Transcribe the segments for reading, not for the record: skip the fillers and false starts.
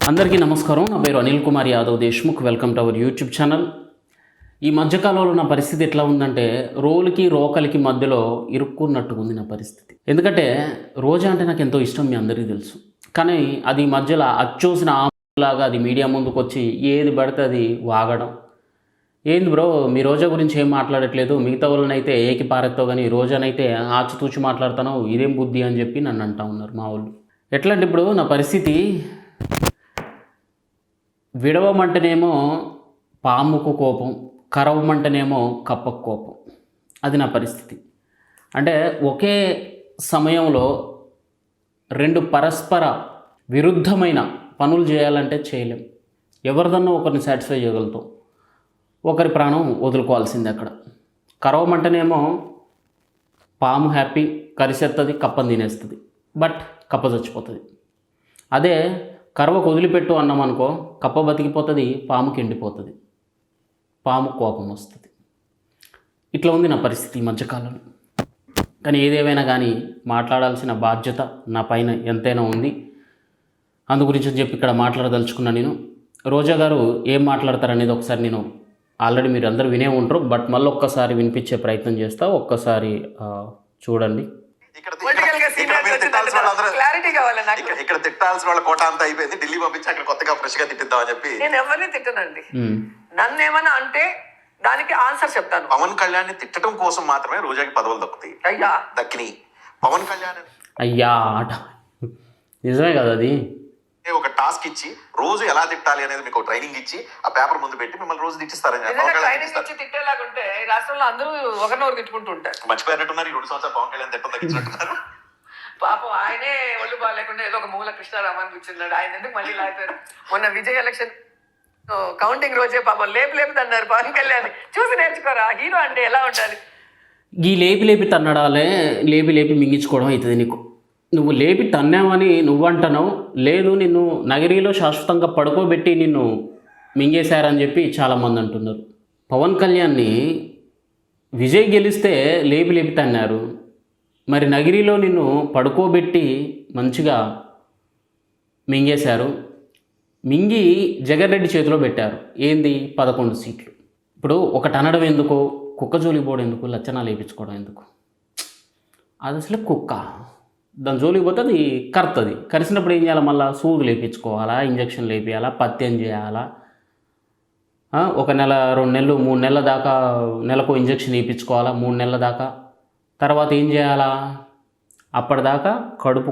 అందరికీ నమస్కారం. నా పేరు Anil Kumar Yadav Deshmukh. Welcome to our YouTube channel. ఈ మధ్యకాలంలో నా పరిస్థితి ఎట్లా ఉందంటే రోలుకి రోకలికి మధ్యలో ఇరుక్కున్నట్టుగా ఉంది నా పరిస్థితి. ఎందుకంటే రోజా అంటే నాకు ఎంతో ఇష్టం, మీ అందరికీ తెలుసు. కానీ అది మధ్యలో అచ్చోసిన ఆమెలాగా అది మీడియా ముందుకు వచ్చి ఏది పడితే అది వాగడం. ఏంది బ్రో మీ రోజా గురించి ఏం మాట్లాడట్లేదు, మిగతా వాళ్ళనైతే ఏకి పారెత్తావు కానీ రోజానైతే ఆచితూచి మాట్లాడుతాను, ఇదేం బుద్ధి అని చెప్పి నన్ను అంటా ఉన్నారు మా వాళ్ళు. ఎట్లా అంటే ఇప్పుడు నా పరిస్థితి విడవమంటేనేమో పాముకు కోపం, కరవమంటేనేమో కప్పకు కోపం. అది నా పరిస్థితి. అంటే ఒకే సమయంలో రెండు పరస్పర విరుద్ధమైన పనులు చేయాలంటే చేయలేం. ఎవరిదన్నా ఒకరిని సాటిస్ఫై చేయగలుగుతాం, ఒకరి ప్రాణం వదులుకోవాల్సిందే. అక్కడ కరవమంటేనేమో పాము హ్యాపీ, కరిసెత్తది, కప్పని తినేస్తుంది, బట్ కప్ప చచ్చిపోతుంది. అదే కరవకు వదిలిపెట్టు అన్నాం అనుకో, కప్ప బతికిపోతుంది, పాముకి ఎండిపోతుంది, పాము కోపం వస్తుంది. ఇట్లా ఉంది నా పరిస్థితి ఈ మధ్యకాలంలో. కానీ ఏదేమైనా కానీ మాట్లాడాల్సిన బాధ్యత నా పైన ఎంతైనా ఉంది. అందు గురించి అని చెప్పి ఇక్కడ మాట్లాడదలుచుకున్నా నేను. రోజా గారు ఏం మాట్లాడతారనేది ఒకసారి నేను ఆల్రెడీ మీరు అందరూ వినే ఉంటారు, బట్ మళ్ళీ ఒక్కసారి వినిపించే ప్రయత్నం చేస్తా. ఒక్కసారి చూడండి. ఇక్కడ తిట్టాల్సిన వాళ్ళ కోట అంతా అయిపోయింది, ఢిల్లీ పంపించి అక్కడ కొత్తగా ఫ్రెష్ గా తిట్టిద్దామని చెప్పి. నేను ఎవరిని తిట్టనండి, నన్ను ఏమన్నా అంటే దానికి ఆన్సర్ చెప్తాను. పవన్ కళ్యాణ్ ని తిట్టడం కోసం మాత్రమే రోజాకి పదవులు దక్కుతాయి. అయ్యా దక్కిని పవన్ కళ్యాణ్ అయ్యా ఆట నిజమే కదా. అది ఒక టాస్క్ ఇచ్చి రోజు ఎలా తిట్టాలి అనేది మీకు ట్రైనింగ్ ఇచ్చి ఆ పేపర్ ముందు పెట్టి మిమ్మల్ని రోజు తిట్టిస్తారని ట్రైనింగ్ ఇచ్చి తిట్టేలాగుంటే రాష్ట్రంలో అందరూ ఒకరినొకరు తిట్టుకుంటూ ఉంటారు. మర్చిపోయినట్టున్నారు. ఈ 2 సంవత్సరాలు పవన్ కళ్యాణ్ తిట్టం తగ్గించినట్టున్నారు. పాపం ఆయనే ఒళ్ళు బాగాలేకుండా ఏదో ఒక మూల కృష్ణారామాన్ని కూర్చున్నాడు. ఆయన ఎందుకు మళ్ళీ లాగారు? మొన్న విజయ్ ఎలక్షన్ కౌంటింగ్ రోజే పాపం లేపు తన్నారు పవన్ కళ్యాణ్. చూసి నేర్చుకోరా, హీరో అంటే ఎలా ఉండాలి. ఈ లేపి తన్నడాలే లేపి మింగించుకోవడం అవుతుంది నీకు. నువ్వు లేపి తన్నావని నువ్వు అంటున్నావు, లేదు నిన్ను నగరిలో శాశ్వతంగా పడుకోబెట్టి నిన్ను మింగేశారని చెప్పి చాలామంది అంటున్నారు. పవన్ కళ్యాణ్ని విజయ్ గెలిస్తే లేపి తన్నారు, మరి నగిరిలో నిన్ను పడుకోబెట్టి మంచిగా మింగేశారు. మింగి జగన్ రెడ్డి చేతిలో పెట్టారు. ఏంది 11 సీట్లు. ఇప్పుడు ఒకటి అనడం ఎందుకు, కుక్క జోలికి పోవడం ఎందుకు, లచ్చనాలు వేయించుకోవడం ఎందుకు? అది అసలు కుక్క, దాని జోలికి పోతే అది కరుతుంది. కరిసినప్పుడు ఏం చేయాలి? మళ్ళీ సూదులు వేయించుకోవాలా, ఇంజక్షన్ వేయాలా, పత్యం చేయాలా, ఒక నెల 2 నెలలు 3 నెలల దాకా నెలకు ఇంజక్షన్ వేయించుకోవాలా, 3 నెలల దాకా. తర్వాత ఏం చేయాలా? అప్పటిదాకా కడుపు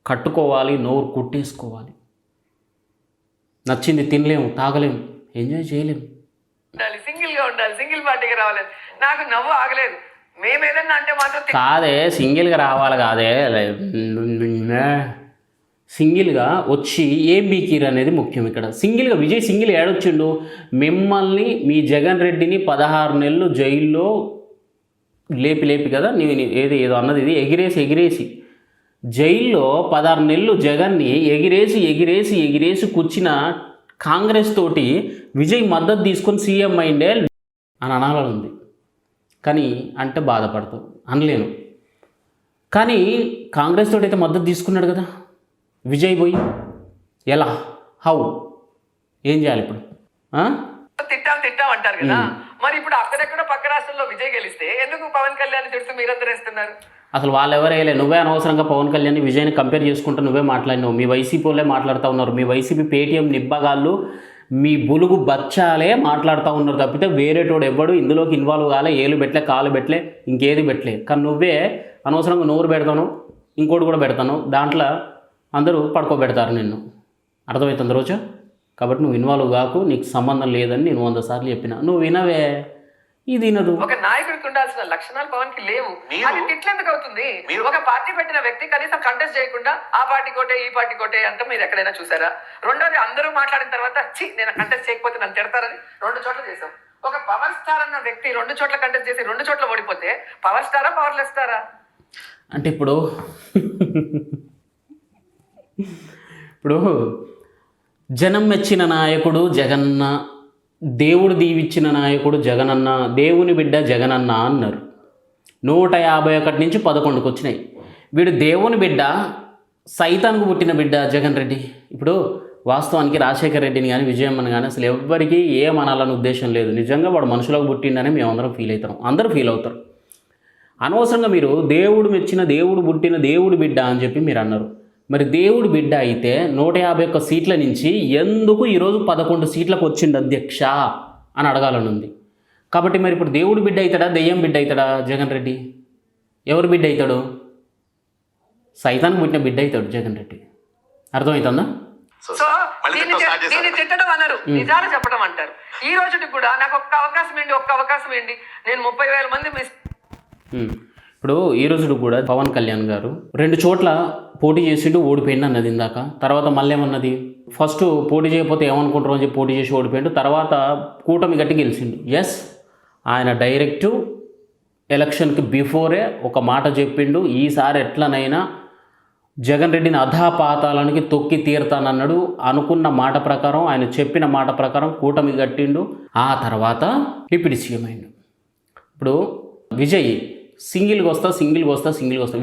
కట్టుకోవాలి, నోరు కుట్టేసుకోవాలి. నచ్చింది తినలేము, తాగలేము, ఎంజాయ్ చేయలేము. సింగిల్గా ఉండాలి, సింగిల్ పార్టీగా రావాలని. నాకు నవ్వు ఆగలేదు. మేము ఏదన్నా అంటే మాత్రం కాదే సింగిల్గా రావాలి కాదే, సింగిల్గా వచ్చి ఏం బీకీర్ అనేది ముఖ్యం ఇక్కడ. సింగిల్గా విజయ్ సింగిల్ ఏడొచ్చిండు. మిమ్మల్ని మీ జగన్ రెడ్డిని 16 నెలలు జైల్లో లేపి కదా నేను ఏదో అన్నది, ఇది ఎగిరేసి జైల్లో 16 నెలలు జగన్ని ఎగిరేసి కూర్చిన కాంగ్రెస్ తోటి విజయ్ మద్దతు తీసుకొని సీఎం అయిండే అని అనాలని ఉంది. కానీ అంటే బాధపడతావు, అనలేను. కానీ కాంగ్రెస్ తోటి అయితే మద్దతు తీసుకున్నాడు కదా విజయ్. పోయి ఎలా, హౌ, ఏం చేయాలి ఇప్పుడు? తిట్టాం అంటారు కదా. మరి ఇప్పుడు అక్కడెక్కడ పక్క రాష్ట్రంలో విజయ్ గెలిస్తే ఎందుకు పవన్ కళ్యాణ్ తిడుతూ మీరందరూ వేస్తున్నారు? అసలు వాళ్ళు ఎవరేయలే, నువ్వే అనవసరంగా పవన్ కళ్యాణ్ విజయ్ని కంపేర్ చేసుకుంటూ నువ్వే మాట్లాడినావు. మీ వైసీపీ వాళ్ళే మాట్లాడుతూ ఉన్నారు. మీ వైసీపీ పేటీఎం నిబ్బగాళ్ళు, మీ బులుగు బచ్చాలే మాట్లాడుతూ ఉన్నారు తప్పితే వేరేటోడు ఎవ్వడు ఇందులోకి ఇన్వాల్వ్ కాలే. ఏలు పెట్టలే, కాలు పెట్టలే, ఇంకేది పెట్టలే. కానీ నువ్వే అనవసరంగా నోరు పెడతాను, ఇంకోటి కూడా పెడతాను, దాంట్లో అందరూ పడుకోబెడతారు నిన్ను. అర్థమవుతుంది రోజా? కాబట్టి నువ్వు ఇన్వాల్వ్ కాకు, నీకు సంబంధం లేదని నేను 100 సార్లు చెప్పిన. నువ్వు వినవే, ఇది వినదు. ఒక నాయకుడికి ఉండాల్సిన లక్షణాలు పవన్ కి లేవు. అది తిట్లెందుకు అవుతుంది? ఒక పార్టీ పెట్టిన వ్యక్తి కనీసం కంటెస్ట్ చేయకుండా ఆ పార్టీ కోటే ఈ పార్టీ కోటే అంటే మీరు ఎక్కడైనా చూసారా? రెండోది, అందరూ మాట్లాడిన తర్వాత నేను కంటెస్ట్ చేయకపోతే నన్ను తిడతారని 2 చోట్ల చేసాం. ఒక పవర్ స్టార్ అన్న వ్యక్తి 2 చోట్ల కంటెస్ట్ చేసి 2 చోట్ల ఓడిపోతే పవర్ స్టారా, పవర్లెస్ స్టారా? అంటే ఇప్పుడు జనం మెచ్చిన నాయకుడు జగన్న, దేవుడు దీవిచ్చిన నాయకుడు జగనన్న, దేవుని బిడ్డ జగనన్న అన్నారు. 151 నుంచి 11కు వచ్చినాయి. వీడు దేవుని బిడ్డ, సైతానికి పుట్టిన బిడ్డ జగన్ రెడ్డి. ఇప్పుడు వాస్తవానికి రాజశేఖర రెడ్డిని కానీ విజయమ్మని కానీ అసలు ఎవ్వరికీ ఏమనాలని ఉద్దేశం లేదు. నిజంగా వాడు మనుషులకు పుట్టిండని మేమందరం ఫీల్ అవుతాం, అందరూ ఫీల్ అవుతారు. అనవసరంగా మీరు దేవుడు మెచ్చిన, దేవుడు పుట్టిన, దేవుడు బిడ్డ అని చెప్పి మీరు అన్నారు. మరి దేవుడు బిడ్డ అయితే 151 సీట్ల నుంచి ఎందుకు ఈరోజు 11 సీట్లకు వచ్చిండు అధ్యక్ష అని అడగాలని ఉంది. కాబట్టి మరి ఇప్పుడు దేవుడు బిడ్డ అవుతాడా, దెయ్యం బిడ్డ అవుతాడా జగన్ రెడ్డి? ఎవరు బిడ్డ అవుతాడు? సైతానికి పుట్టిన బిడ్డ అవుతాడు జగన్ రెడ్డి. అర్థమవుతుందా? సో దీన్ని తిట్టడం అన్నారు, నిజాలు చెప్పడం అంటారు. ఈ రోజుకి కూడా నాకు ఒక్క అవకాశం ఏంటి, నేను 30,000 మంది మిస్. ఇప్పుడు ఈ రోజు కూడా పవన్ కళ్యాణ్ గారు 2 చోట్ల పోటీ చేసిండు, ఓడిపోయిండు అన్నది ఇందాక. తర్వాత మళ్ళీ ఏమన్నది, ఫస్ట్ పోటీ చేయకపోతే ఏమనుకుంటారు అని చెప్పి పోటీ చేసి ఓడిపోయిండు, తర్వాత కూటమి గట్టి గెలిచిండు. ఎస్, ఆయన డైరెక్ట్ ఎలక్షన్కి బిఫోరే ఒక మాట చెప్పిండు, ఈసారి ఎట్లనైనా జగన్ రెడ్డిని అధాపాతాలనికి తొక్కి తీరుతానన్నాడు. అనుకున్న మాట ప్రకారం, ఆయన చెప్పిన మాట ప్రకారం కూటమి కట్టిండు. ఆ తర్వాత డిప్యూటీ సీఎం అయిండు. ఇప్పుడు విజయ్ సింగిల్గా వస్తా.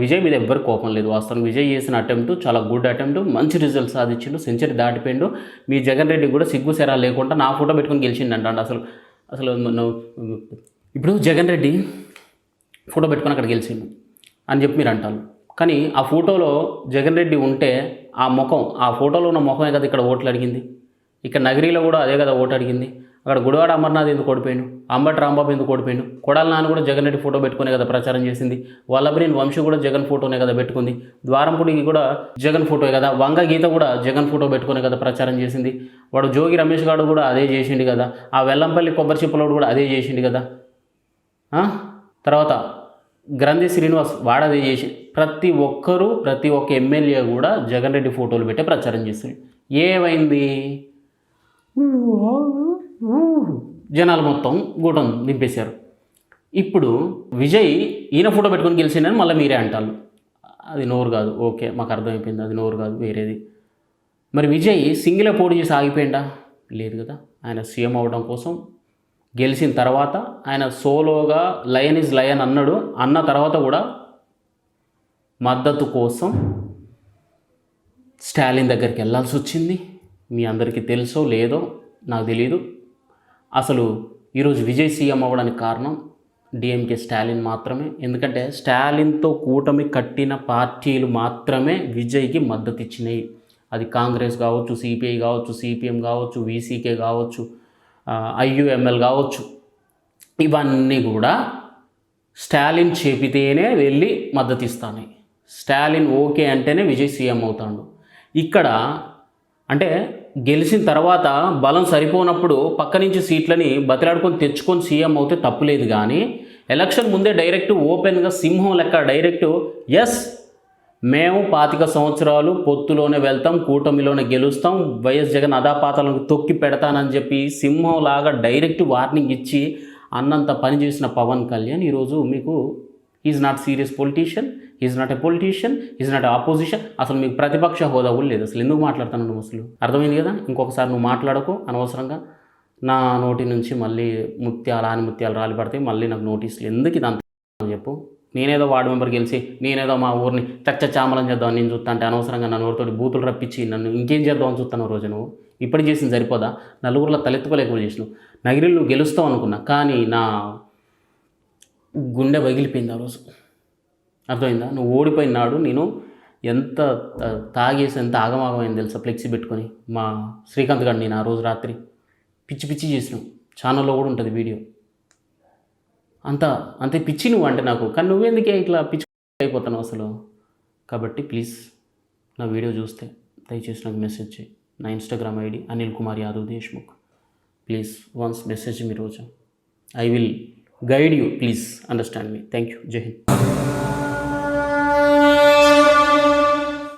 విజయ్ మీద ఎవ్వరు కోపం లేదు. వాస్తవానికి విజయ్ చేసిన అటెంప్ట్ చాలా గుడ్ అటెంప్ట్, మంచి రిజల్ట్ సాధించిండు, సెంచరీ దాటిపోయిండు. మీ జగన్ రెడ్డి కూడా సిగ్గు సెరా లేకుండా నా ఫోటో పెట్టుకొని గెలిచిండు అసలు ఇప్పుడు జగన్ రెడ్డి ఫోటో పెట్టుకొని అక్కడ గెలిచిండు అని చెప్పి మీరు అంటారు. కానీ ఆ ఫోటోలో జగన్ రెడ్డి ఉంటే ఆ ముఖం, ఆ ఫోటోలో ఉన్న ముఖమే కదా ఇక్కడ ఓట్లు అడిగింది. ఇక్కడ నగరీలో కూడా అదే కదా ఓటు అడిగింది. అక్కడ గుడివాడ అమర్నాథ్ ఎందుకు ఓడిపోయాడు, అంబటి రాంబాబు ఎందుకు ఓడిపోయాడు, కొడాల నాన్న కూడా జగన్ రెడ్డి ఫోటో పెట్టుకునే కదా ప్రచారం చేసింది, వల్లభనేని వంశీ కూడా జగన్ ఫోటోనే కదా పెట్టుకుంది, ద్వారంపూడికి కూడా జగన్ ఫోటోే కదా, వంగ గీత కూడా జగన్ ఫోటో పెట్టుకునే కదా ప్రచారం చేసింది. వాడు జోగి రమేష్ గారు కూడా అదే చేసిండు కదా, ఆ వెల్లంపల్లి కొబ్బరి చిప్పలోడు కూడా అదే చేసిండు కదా. తర్వాత గ్రంథి శ్రీనివాస్ వాడు అదే చేసి, ప్రతి ఒక్క ఎమ్మెల్యే కూడా జగన్ రెడ్డి ఫోటోలు పెట్టే ప్రచారం చేస్తుంది. ఏమైంది, జనాలు మొత్తం గూటం నింపేశారు. ఇప్పుడు విజయ్ ఈయన ఫోటో పెట్టుకొని గెలిచిండని మళ్ళీ మీరే అంటారు. అది నోరు కాదు, ఓకే మాకు అర్థమైపోయింది, అది నోరు కాదు వేరేది. మరి విజయ్ సింగిల్ పోటీ చేసి ఆగిపోయిందా? లేదు కదా. ఆయన సీఎం అవ్వడం కోసం గెలిచిన తర్వాత ఆయన సోలోగా లయన్ ఇస్ లయన్ అన్నాడు. అన్న తర్వాత కూడా మద్దతు కోసం స్టాలిన్ దగ్గరికి వెళ్ళాల్సి వచ్చింది. మీ అందరికీ తెలుసో లేదో నాకు తెలియదు. అసలు ఈరోజు విజయ్ సీఎం అవ్వడానికి కారణం డిఎంకే స్టాలిన్ మాత్రమే. ఎందుకంటే స్టాలిన్తో కూటమి కట్టిన పార్టీలు మాత్రమే విజయ్కి మద్దతు ఇచ్చినాయి. అది కాంగ్రెస్ కావచ్చు, సిపిఐ కావచ్చు, సిపిఎం కావచ్చు, వీసీకే కావచ్చు, ఐయుఎంఎల్ కావచ్చు. ఇవన్నీ కూడా స్టాలిన్ చెబితేనే వెళ్ళి మద్దతు ఇస్తాయి. స్టాలిన్ ఓకే అంటేనే విజయ్ సీఎం అవుతాడు. ఇక్కడ అంటే గెలిచిన తర్వాత బలం సరిపోనప్పుడు పక్క నుంచి సీట్లని బతిలాడుకొని తెచ్చుకొని సీఎం అవుతే తప్పులేదు. కానీ ఎలక్షన్ ముందే డైరెక్ట్ ఓపెన్గా సింహం లెక్క డైరెక్ట్ ఎస్ మేము 25 సంవత్సరాలు పొత్తులోనే వెళ్తాం, కూటమిలోనే గెలుస్తాం, వైఎస్ జగన్ అదాపాతాలను తొక్కి పెడతానని చెప్పి సింహంలాగా డైరెక్ట్ వార్నింగ్ ఇచ్చి అన్నంత పని చేసిన పవన్ కళ్యాణ్ ఈరోజు మీకు is not serious politician, is not a politician, is not opposition. అసలు మీకు ప్రతిపక్ష హోదా కూడా లేదు. అసలు ఎందుకు మాట్లాడుతున్నాను నువ్వు? అసలు అర్థమైంది కదా. ఇంకొకసారి నువ్వు మాట్లాడకు అనవసరంగా. నా నోటి నుంచి మళ్ళీ ముత్యాలు రాలి పడితే మళ్ళీ నాకు నోటీసులు ఎందుకు ఇది అంత చెప్పు. నేనేదో వార్డు మెంబర్ గెలిచి నేనేదో మా ఊరిని చామలం చేద్దామని నేను చూస్తా అంటే అనవసరంగా నా నోటితోటి బూతులు రప్పించి నన్ను ఇంకేం చేద్దామని చూస్తాను రోజు. నువ్వు ఇప్పటికి చేసింది సరిపోదా? నలుగురిలో తలెత్తుకోలేకపోయి చేసినావు. నగిరిలో నువ్వు గెలుస్తావు అనుకున్నా, కానీ నా గుండె పగిలిపోయింది ఆ రోజు. అర్థమైందా? నువ్వు ఓడిపోయినాడు నేను ఎంత తాగేసి ఎంత ఆగమాగమైంది తెలుసా. ఫ్లెక్సీ పెట్టుకొని మా శ్రీకాంత్ గారిని నేను ఆ రోజు రాత్రి పిచ్చి చేసినాం. ఛానల్లో కూడా ఉంటుంది వీడియో. అంతే పిచ్చి నువ్వు అంటే నాకు. కానీ నువ్వెందుకే ఇట్లా పిచ్చి అయిపోతాను అసలు. కాబట్టి ప్లీజ్ నా వీడియో చూస్తే దయచేసి నాకు మెసేజ్ చేయి. నా Instagram ID Anil Kumar Yadav Deshmukh. Please once message me రోజు. I will guide you. Please understand me. Thank you. జై హింద్.